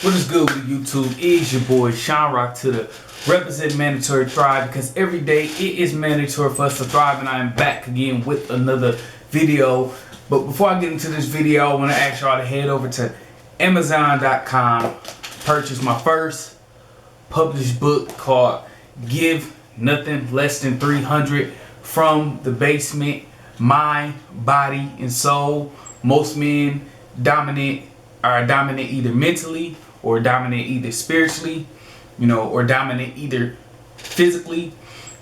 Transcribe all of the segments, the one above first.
What is good with YouTube? It's your boy Sean Rock to the Represent Mandatory Thrive, because every day it is mandatory for us to thrive, and I am back again with another video. But before I get into this video, I want to ask y'all to head over to Amazon.com, purchase my first published book called Give Nothing Less Than 300 From the Basement, Mind, Body, and Soul. Most men are dominant either mentally or dominant either spiritually, or dominant either physically.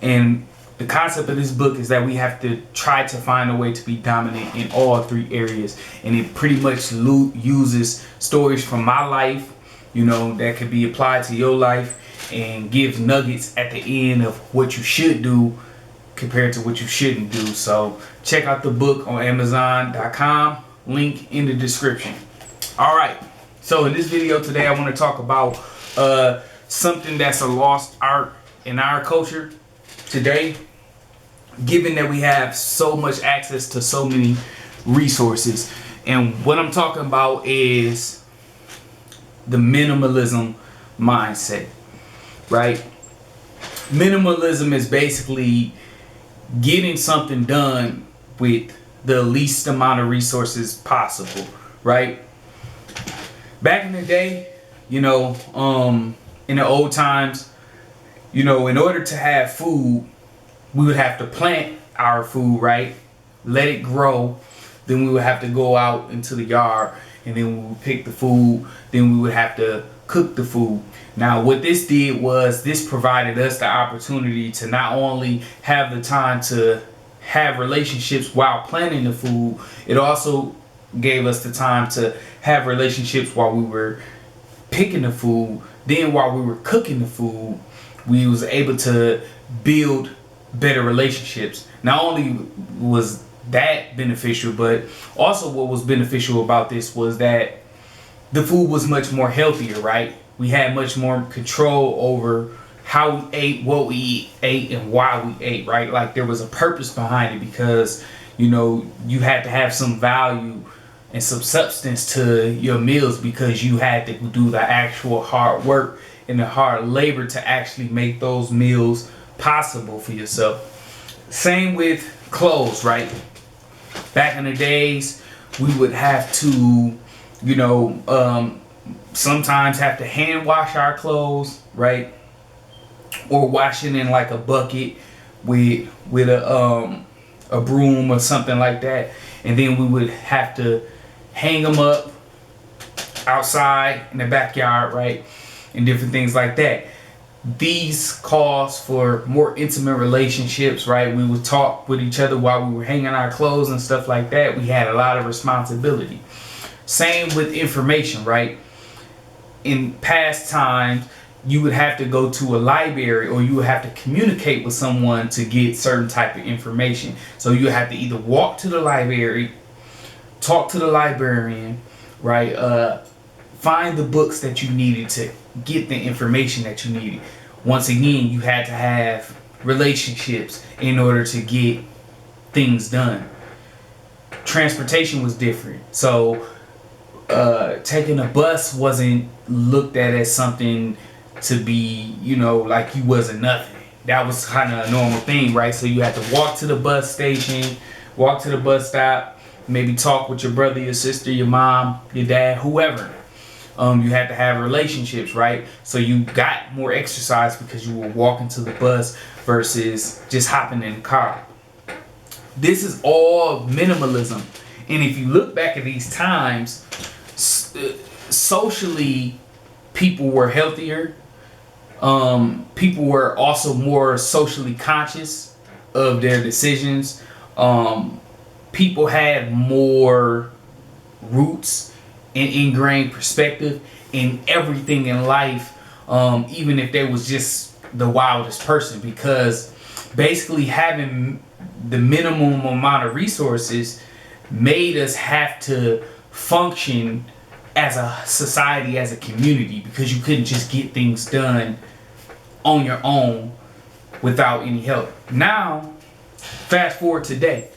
And the concept of this book is that we have to try to find a way to be dominant in all three areas. And it pretty much uses stories from my life, that could be applied to your life, and gives nuggets at the end of what you should do compared to what you shouldn't do. So check out the book on Amazon.com, link in the description. All right, so in this video today, I want to talk about something that's a lost art in our culture today, given that we have so much access to so many resources. And what I'm talking about is the minimalism mindset, right? Minimalism is basically getting something done with the least amount of resources possible, right? Back in the day, in the old times, in order to have food, we would have to plant our food, right? Let it grow. Then we would have to go out into the yard, and then we would pick the food. Then we would have to cook the food. Now, what this did was this provided us the opportunity to not only have the time to have relationships while planting the food, it also gave us the time to have relationships while we were picking the food. Then while we were cooking the food, we was able to build better relationships. Not only was that beneficial, but also what was beneficial about this was that the food was much more healthier, right? We had much more control over how we ate, what we ate, and why we ate, right? Like there was a purpose behind it, because you had to have some value and some substance to your meals, because you had to do the actual hard work and the hard labor to actually make those meals possible for yourself. Same with clothes, right? Back in the days, we would have to, sometimes have to hand wash our clothes, right? Or wash it in like a bucket with a broom or something like that. And then we would have to hang them up outside in the backyard, right? And different things like that. These calls for more intimate relationships, right? We would talk with each other while we were hanging our clothes and stuff like that. We had a lot of responsibility. Same with information, right? In past times, you would have to go to a library, or you would have to communicate with someone to get certain type of information. So you have to either walk to the library, talk to the librarian, right? Find the books that you needed to get the information that you needed. Once again, you had to have relationships in order to get things done. Transportation was different. So taking a bus wasn't looked at as something to be, like you wasn't nothing. That was kind of a normal thing, right? So you had to walk to the bus station, walk to the bus stop, maybe talk with your brother, your sister, your mom, your dad, whoever. You had to have relationships, right? So you got more exercise because you were walking to the bus versus just hopping in the car. This is all minimalism. And if you look back at these times, socially, people were healthier. People were also more socially conscious of their decisions. People had more roots and ingrained perspective in everything in life, even if they was just the wildest person, because basically having the minimum amount of resources made us have to function as a society, as a community, because you couldn't just get things done on your own without any help. Now, fast forward today,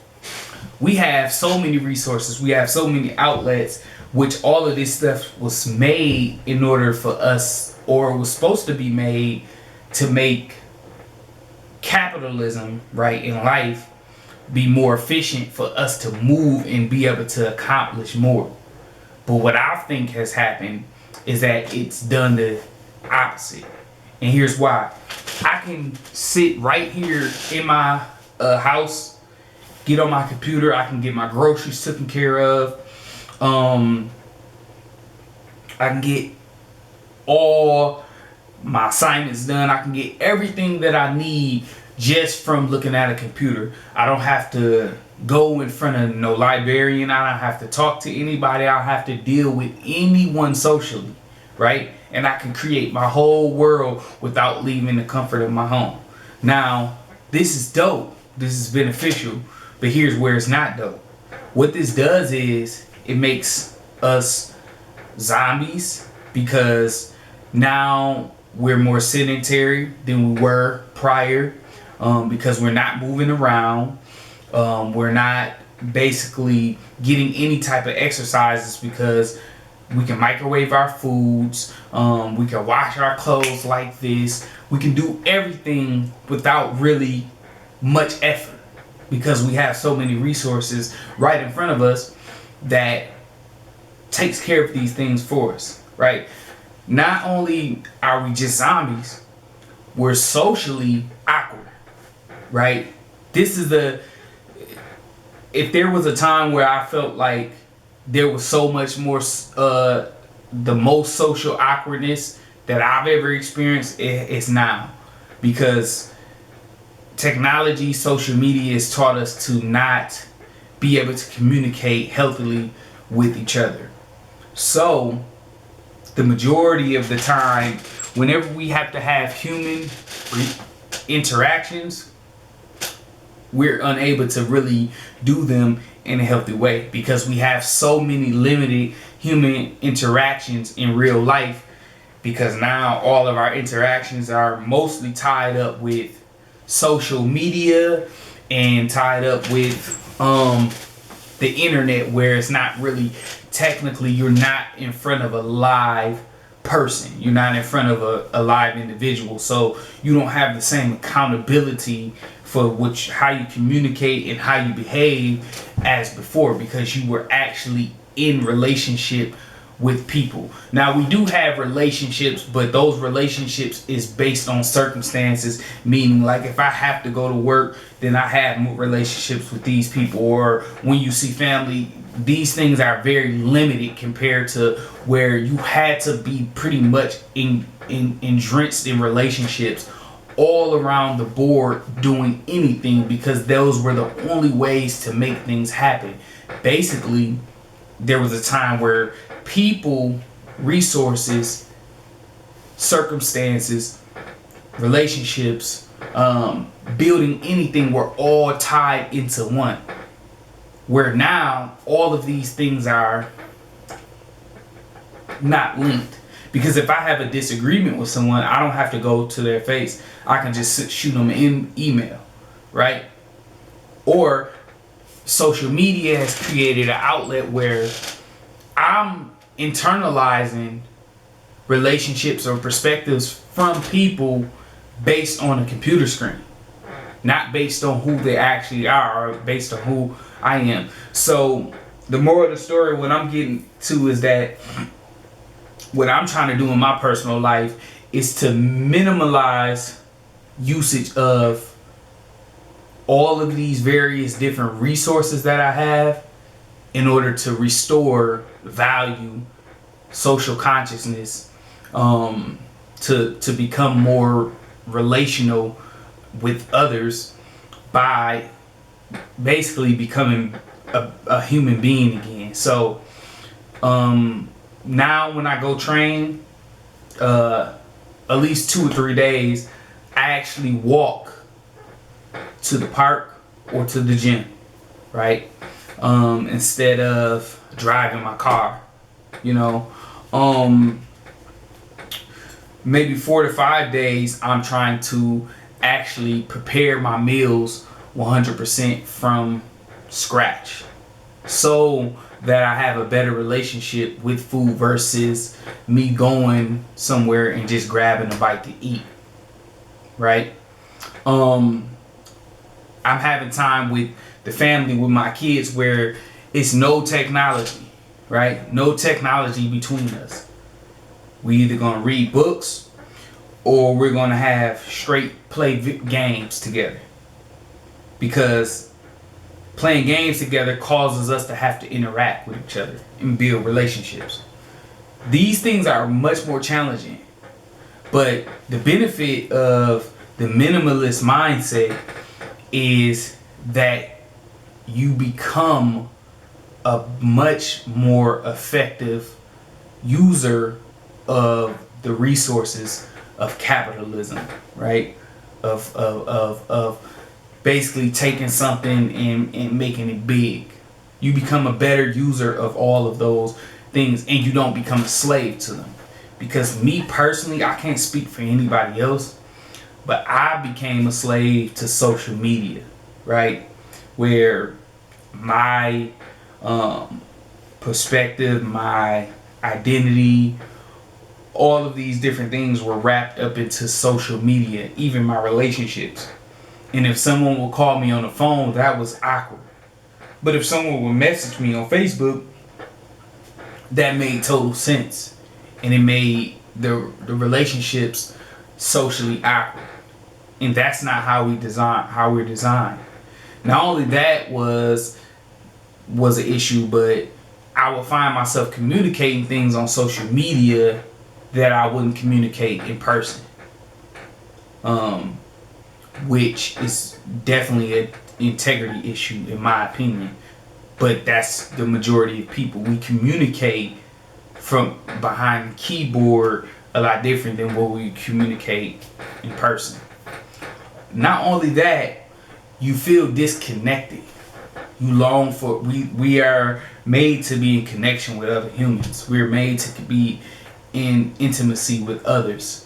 we have so many resources, we have so many outlets which all of this stuff was made in order for us, or was supposed to be made to make capitalism, right, in life be more efficient for us to move and be able to accomplish more. But what I think has happened is that it's done the opposite. And here's why. I can sit right here in my house, get on my computer, I can get my groceries taken care of. I can get all my assignments done. I can get everything that I need just from looking at a computer. I don't have to go in front of no librarian. I don't have to talk to anybody. I don't have to deal with anyone socially, right? And I can create my whole world without leaving the comfort of my home. Now, this is dope. This is beneficial. But here's where it's not dope. What this does is it makes us zombies, because now we're more sedentary than we were prior, because we're not moving around. We're not basically getting any type of exercises, because we can microwave our foods. We can wash our clothes like this. We can do everything without really much effort, because we have so many resources right in front of us that takes care of these things for us, right? Not only are we just zombies, we're socially awkward, right? This is if there was a time where I felt like there was so much more, the most social awkwardness that I've ever experienced, it's now. Because technology, social media has taught us to not be able to communicate healthily with each other. So the majority of the time, whenever we have to have human interactions, we're unable to really do them in a healthy way, because we have so many limited human interactions in real life, because now all of our interactions are mostly tied up with social media and tied up with the internet, where it's not really technically, you're not in front of a live person, you're not in front of a live individual, so you don't have the same accountability for how you communicate and how you behave as before, because you were actually in relationship with people. Now, we do have relationships, but those relationships is based on circumstances, meaning like if I have to go to work, then I have relationships with these people. Or when you see family, these things are very limited compared to where you had to be pretty much drenched in relationships all around the board, doing anything, because those were the only ways to make things happen. Basically, there was a time where people, resources, circumstances, relationships, building anything were all tied into one. Where now all of these things are not linked. Because if I have a disagreement with someone, I don't have to go to their face. I can just shoot them an email, right? Or social media has created an outlet where I'm internalizing relationships or perspectives from people based on a computer screen, not based on who they actually are, or based on who I am. So the moral of the story, what I'm getting to, is that what I'm trying to do in my personal life is to minimalize usage of all of these various different resources that I have, in order to restore value, social consciousness, to become more relational with others, by basically becoming a human being again. So now when I go train, at least 2 or 3 days, I actually walk to the park or to the gym, right? Instead of driving my car, maybe 4 to 5 days, I'm trying to actually prepare my meals 100% from scratch, so that I have a better relationship with food versus me going somewhere and just grabbing a bite to eat, right? I'm having time with the family, with my kids, where it's no technology, right? No technology between us. We either gonna read books or we're gonna have straight play games together, because playing games together causes us to have to interact with each other and build relationships. These things are much more challenging, but the benefit of the minimalist mindset is that you become a much more effective user of the resources of capitalism, right? Of basically taking something and making it big. You become a better user of all of those things, and you don't become a slave to them. Because me personally, I can't speak for anybody else, but I became a slave to social media, right? Where my perspective, my identity, all of these different things were wrapped up into social media, even my relationships. And if someone would call me on the phone, that was awkward. But if someone would message me on Facebook, that made total sense. And it made the relationships socially awkward. And that's not how we're designed. Not only that was an issue, but I would find myself communicating things on social media that I wouldn't communicate in person. Which is definitely an integrity issue in my opinion. But that's the majority of people. We communicate from behind the keyboard a lot different than what we communicate in person. Not only that, you feel disconnected. You long for, we are made to be in connection with other humans. We're made to be in intimacy with others,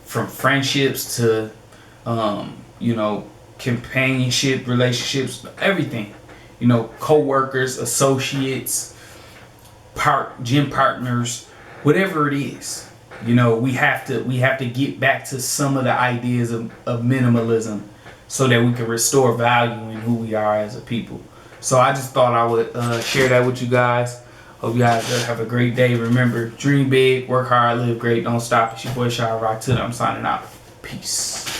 from friendships to companionship, relationships, everything. Co-workers, associates, gym partners, whatever it is. We have to get back to some of the ideas of minimalism so that we can restore value in who we are as a people. So I just thought I would share that with you guys. Hope you guys have a great day. Remember, dream big, work hard, live great, don't stop. It's your boy Shy Rock. I'm signing out. Peace.